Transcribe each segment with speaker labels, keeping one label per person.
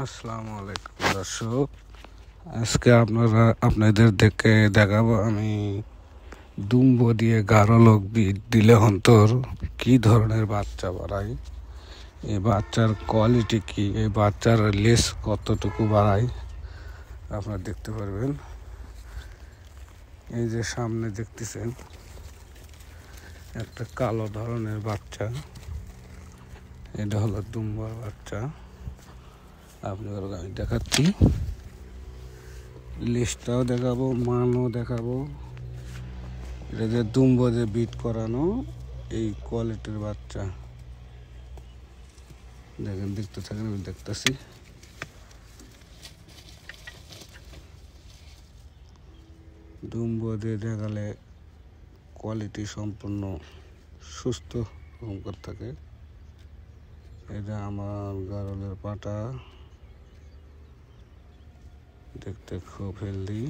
Speaker 1: আসসালামু আলাইকুম দর্শক, আজকে আপনাদের দেখাবো আমি দুম্ব দিয়ে গাঢ় লোক দিলে অন্তর কি ধরনের বাচ্চা বাড়াই, এই বাচ্চার কোয়ালিটি কি, এই বাচ্চার লেস কতটুকু বাড়ায় আপনারা দেখতে পারবেন। এই যে সামনে দেখতেছেন একটা কালো ধরনের বাচ্চা, এটা হলো দুম্বার বাচ্চা। আপনাদের আমি দেখাচ্ছি, লিস্টটাও দেখাবো, মানও দেখাবো। এটা যে দুম্ব যে বিট করানো এই কোয়ালিটির বাচ্চা দেখেন, দেখতে থাকেন, আমি দেখতেছি। দুম্ব দিয়ে দেখালে কোয়ালিটি সম্পূর্ণ সুস্থ রকম থাকে। এটা আমার গারলের পাটা, দেখতে খুব হেলদি,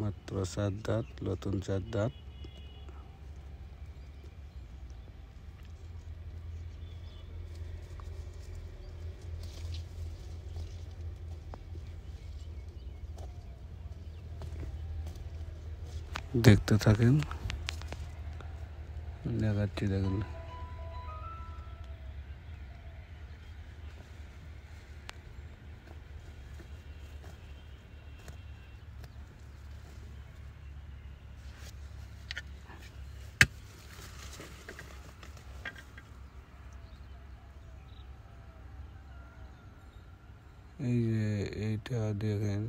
Speaker 1: মাত্র 4 দাঁত, নতুন 4 দাঁত। দেখতে থাকেন, দেখাচ্ছি, দেখেন। এই যে এইটা দেখেন,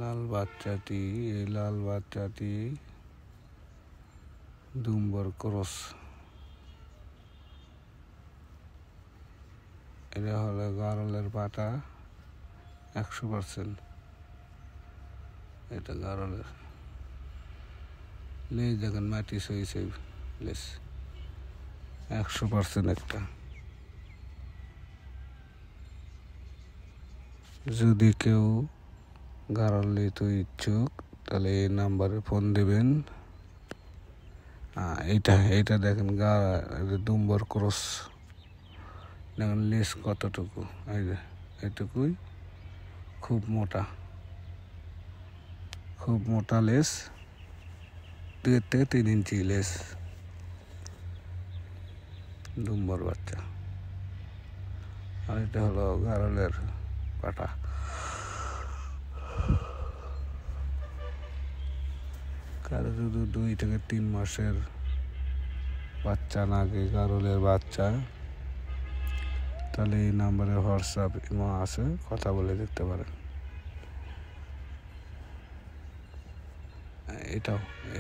Speaker 1: লাল বাচ্চাটি দুম্বর ক্রস। এটা হলো গারলের পাটা 100%। এটা গারলের লেজ দেখেন, মাটি সইছে লেজ 100% একটা। যদি কেউ গারল নিতে ইচ্ছুক তাহলে এই নাম্বারে ফোন দেবেন। এইটা দেখেন, দুম্বর ক্রস দেখেন, লেস কতটুকু, এই যে এটুকুই, খুব মোটা লেস, 2 থেকে 3 ইঞ্চি লেস, দুম্বর বাচ্চা। আর এটা হলো গারলের পাটা। কারো যদি 2 থেকে 3 মাসের বাচ্চা লাগে, গারলের বাচ্চা, তাহলে এই নাম্বারে হোয়াটসঅ্যাপ ইমো আছে, কথা বলে দেখতে পারেন।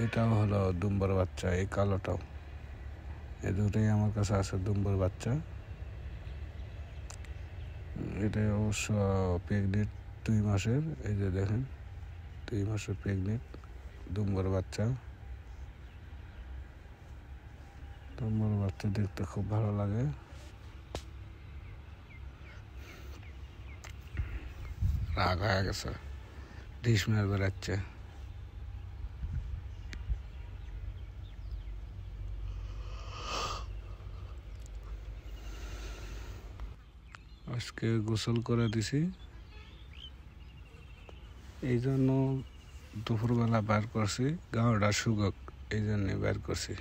Speaker 1: এটাও হলো দুম্বর বাচ্চা, এই কালোটাও, এই দুটোই আমার কাছে আছে দুম্বর বাচ্চা। এটা অবশ্য প্রেগনেন্ট 2 মাসের, এই যে দেখেন 2 মাসের প্রেগনেন্ট দুম্বর বাচ্চা। দুম্বর বাচ্চা দেখতে খুব ভালো লাগে। রাগ হয়ে গেছে, ডিশ মেরে বেড়াচ্ছে। আজকে গোসল করে দিছি, এই জন্য দুপুরবেলা বের করছি, গাওটা শুকক এই জন্যে বের করছি।